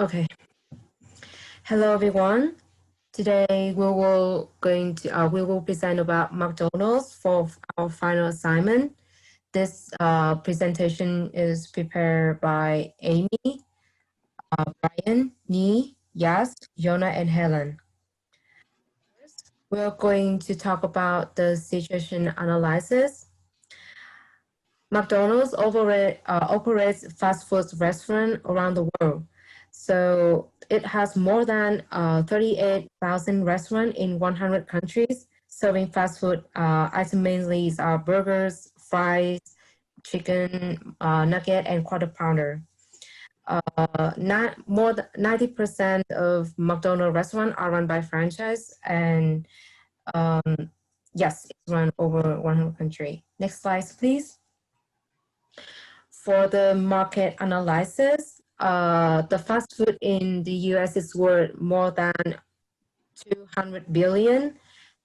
Okay. Hello, everyone. Today we will present about McDonald's for our final assignment. This presentation is prepared by Amy, Brian, Nhi, Yash, Jonah, and Helen. We're going to talk about the situation analysis. McDonald's operates fast food restaurants around the world. So it has more than 38,000 restaurants in 100 countries serving fast food. Items mainly are burgers, fries, chicken, nugget, and quarter pounder. Not more than 90% of McDonald's restaurants are run by franchise, and yes, it's run over 100 countries. Next slide, please. For the market analysis, the fast food in the US is worth more than 200 billion,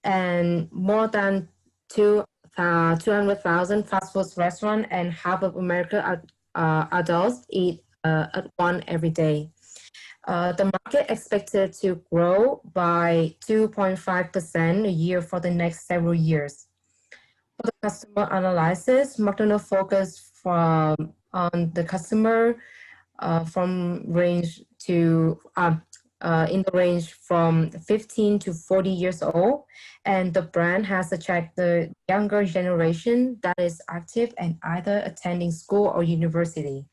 and more than 200,000 fast food restaurants, and half of America adults eat at one every day. The market expected to grow by 2.5% a year for the next several years. For the customer analysis, McDonald's focused on the customer from range to in the range from 15 to 40 years old, and the brand has attracted the younger generation that is active and either attending school or university.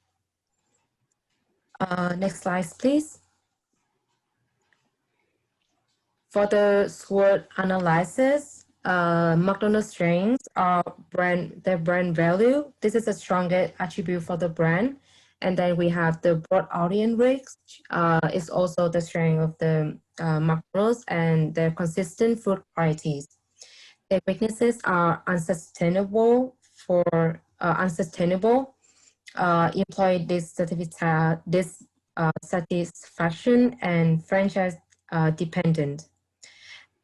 Next slide, please. For the SWOT analysis, McDonald's strengths are their brand value. This is the strongest attribute for the brand. And then we have the broad audience reach, is also the strength of the McDonald's, and their consistent food qualities. Their weaknesses are unsustainable employee dissatisfaction, and franchise dependent.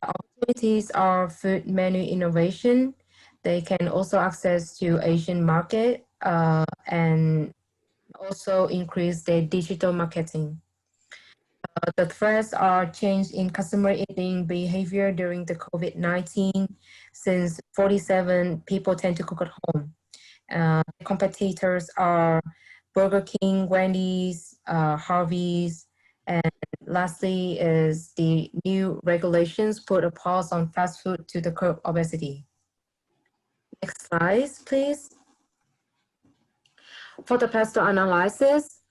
Opportunities are food menu innovation. They can also access to Asian market and also increase their digital marketing. The threats are change in customer eating behavior during the COVID-19, since 47 people tend to cook at home. Competitors are Burger King, Wendy's, Harvey's, and lastly is the new regulations put a pause on fast food to the curb obesity. Next slide, please. For the pastor analysis,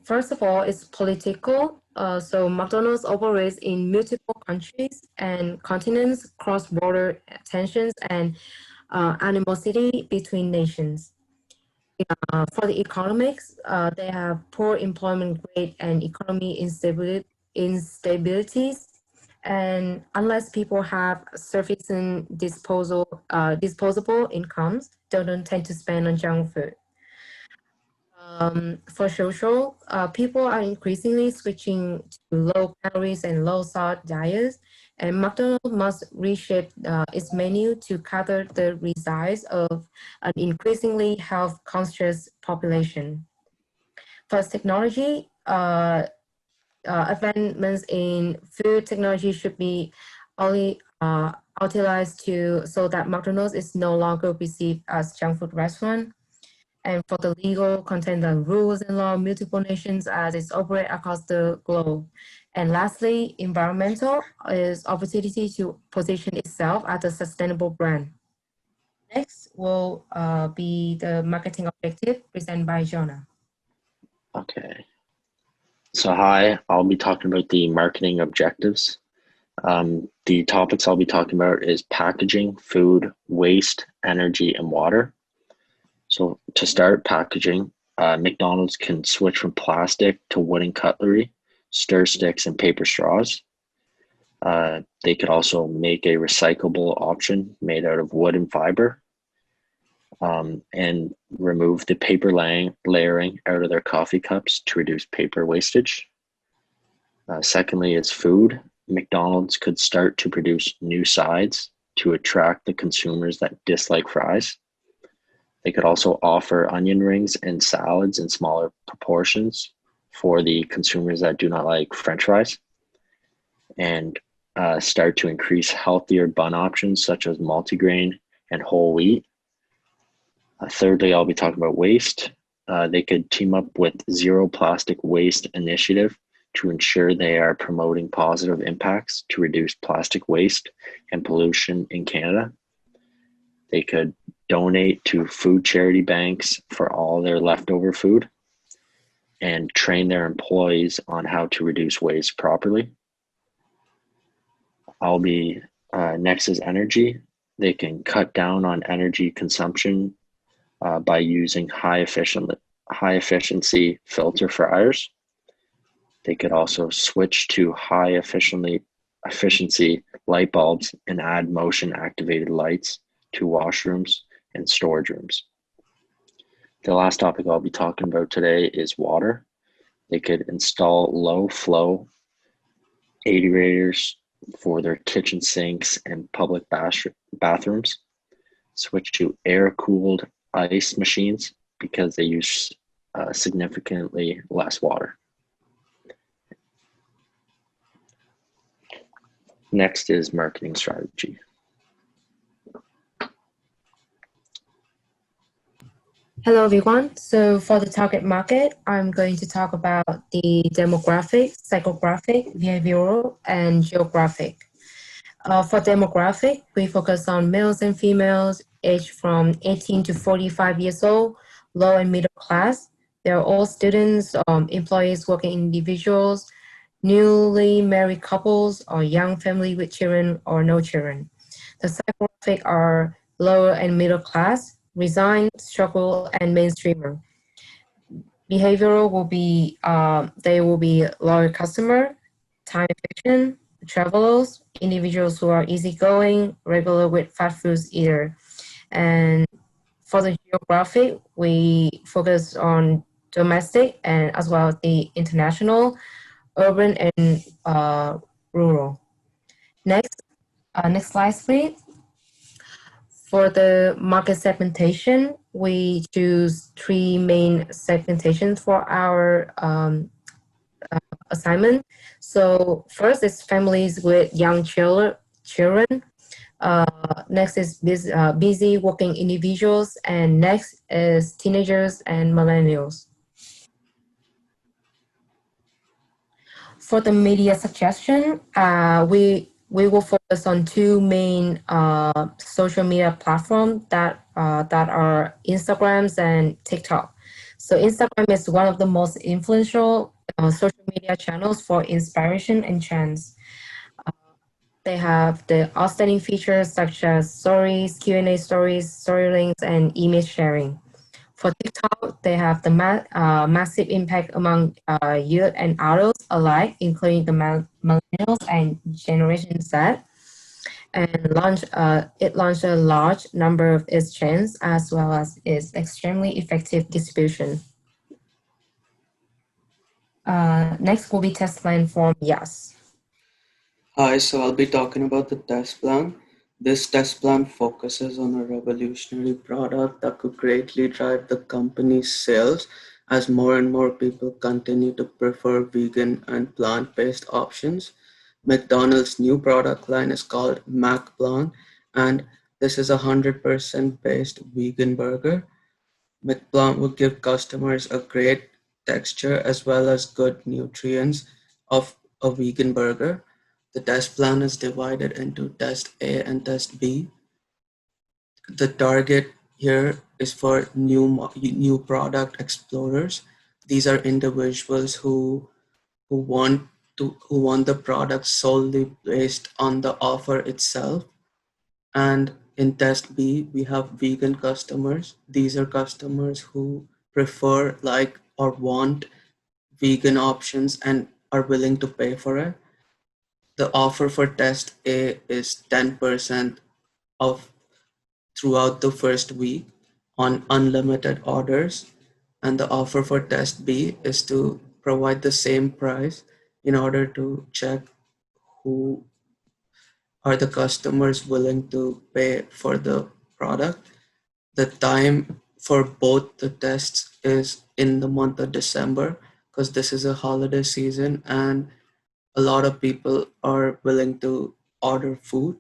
first of all, it's political. So McDonald's operates in multiple countries and continents, cross-border tensions, and animosity between nations. For the economics, they have poor employment rate and economy instabilities. And unless people have sufficient disposable incomes, they don't tend to spend on junk food. For social, people are increasingly switching to low calories and low salt diets, and McDonald's must reshape its menu to cater the desires of an increasingly health conscious population. First, technology, advancements in food technology should be only utilized so that McDonald's is no longer perceived as junk food restaurant. And for the legal content and rules and law, multiple nations as it's operate across the globe. And lastly, environmental is opportunity to position itself as a sustainable brand. Next will be the marketing objective presented by Jonah. Okay. So hi, I'll be talking about the marketing objectives. The topics I'll be talking about is packaging, food, waste, energy, and water. So to start, packaging, McDonald's can switch from plastic to wooden cutlery, stir sticks, and paper straws. They could also make a recyclable option made out of wood and fiber, and remove the paper layering out of their coffee cups to reduce paper wastage. Secondly is food. McDonald's could start to produce new sides to attract the consumers that dislike fries. They could also offer onion rings and salads in smaller proportions, for the consumers that do not like French fries, and start to increase healthier bun options such as multigrain and whole wheat. Thirdly, I'll be talking about waste. They could team up with Zero Plastic Waste Initiative to ensure they are promoting positive impacts to reduce plastic waste and pollution in Canada. They could donate to food charity banks for all their leftover food and train their employees on how to reduce waste properly. Next is energy. They can cut down on energy consumption by using high efficiency filter fryers. They could also switch to high efficiency light bulbs and add motion activated lights to washrooms and storage rooms. The last topic I'll be talking about today is water. They could install low flow aerators for their kitchen sinks and public bathrooms. Switch to air cooled ice machines because they use significantly less water. Next is marketing strategy. Hello, everyone. So for the target market, I'm going to talk about the demographic, psychographic, behavioral, and geographic. For demographic, we focus on males and females aged from 18 to 45 years old, low and middle class. They're all students, employees, working individuals, newly married couples, or young family with children or no children. The psychographic are lower and middle class, resigned, struggle, and mainstreamer. Behavioral will be, they will be loyal customer, time efficient, travelers, individuals who are easygoing, regular with fast foods eater. And for the geographic, we focus on domestic and as well as the international, urban and rural. Next slide, please. For the market segmentation, we choose three main segmentations for our assignment. So first is families with young children. Next is busy working individuals, and next is teenagers and millennials. For the media suggestion, we will focus on two main social media platforms that are Instagrams and TikTok. So Instagram is one of the most influential social media channels for inspiration and trends. They have the outstanding features such as stories, Q&A stories, story links, and image sharing. For TikTok, they have the massive impact among youth and adults alike, including the millennials and Generation Z. And it launched a large number of its chains as well as its extremely effective distribution. Next will be test plan from Yash. Hi, so I'll be talking about the test plan. This test plan focuses on a revolutionary product that could greatly drive the company's sales as more and more people continue to prefer vegan and plant-based options. McDonald's new product line is called McPlant, and this is a 100% based vegan burger. McPlant will give customers a great texture as well as good nutrients of a vegan burger. The test plan is divided into test A and test B. The target here is for new product explorers. These are individuals who want the product solely based on the offer itself. And in test B, we have vegan customers. These are customers who prefer, like, or want vegan options and are willing to pay for it. The offer for test A is 10% off throughout the first week on unlimited orders. And the offer for test B is to provide the same price in order to check who are the customers willing to pay for the product. The time for both the tests is in the month of December. because this is a holiday season and a lot of people are willing to order food.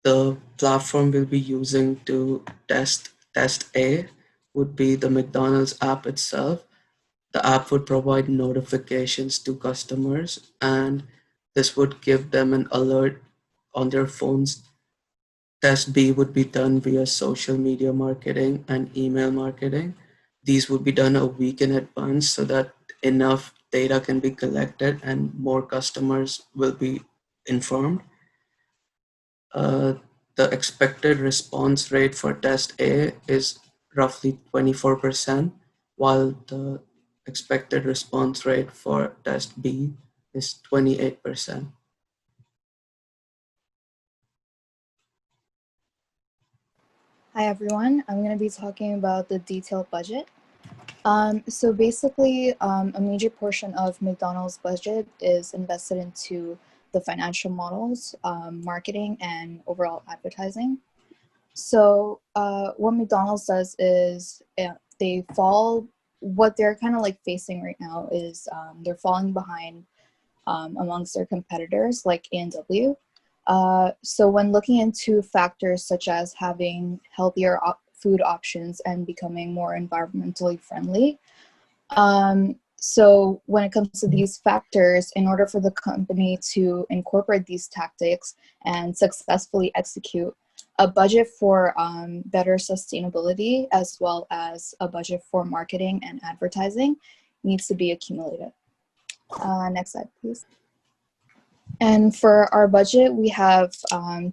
The platform we'll be using to test A would be the McDonald's app itself. The app would provide notifications to customers, and this would give them an alert on their phones. Test B would be done via social media marketing and email marketing. These would be done a week in advance so that enough data can be collected and more customers will be informed. Uh, the expected response rate for test A is roughly 24%, while the expected response rate for test B is 28%. Hi everyone, I'm going to be talking about the detailed budget. So basically, a major portion of McDonald's budget is invested into the financial models, marketing, and overall advertising. So what McDonald's does is what they're kind of like facing right now is they're falling behind amongst their competitors like A&W. So when looking into factors such as having healthier food options and becoming more environmentally friendly, so when it comes to these factors, in order for the company to incorporate these tactics and successfully execute, a budget for better sustainability as well as a budget for marketing and advertising needs to be accumulated. Next slide, please. And for our budget, we have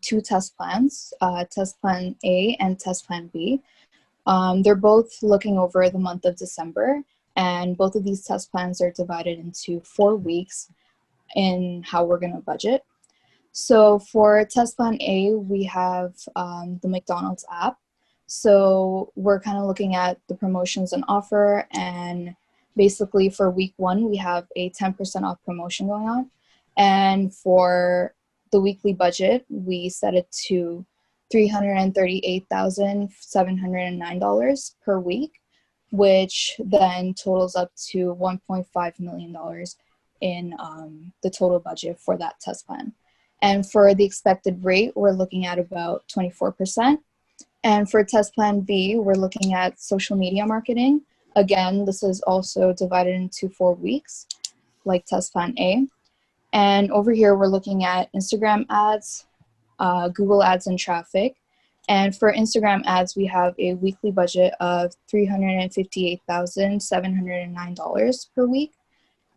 two test plans, test plan A and test plan B. They're both looking over the month of December, and both of these test plans are divided into 4 weeks in how we're going to budget. So for test plan A, we have the McDonald's app. So we're kind of looking at the promotions and offer, and basically for week 1, we have a 10% off promotion going on. And for the weekly budget, we set it to $338,709 per week, which then totals up to $1.5 million in the total budget for that test plan. And for the expected rate, we're looking at about 24%. And for test plan B, we're looking at social media marketing. Again, this is also divided into 4 weeks, like test plan A. And over here, we're looking at Instagram ads, Google ads, and traffic. And for Instagram ads, we have a weekly budget of $358,709 per week.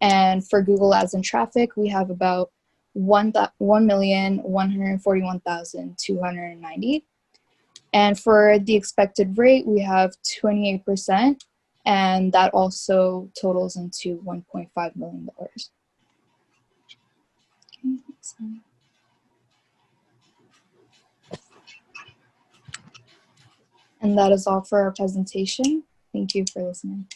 And for Google ads and traffic, we have about 1,141,290. And for the expected rate, we have 28%, and that also totals into $1.5 million. And that is all for our presentation. Thank you for listening.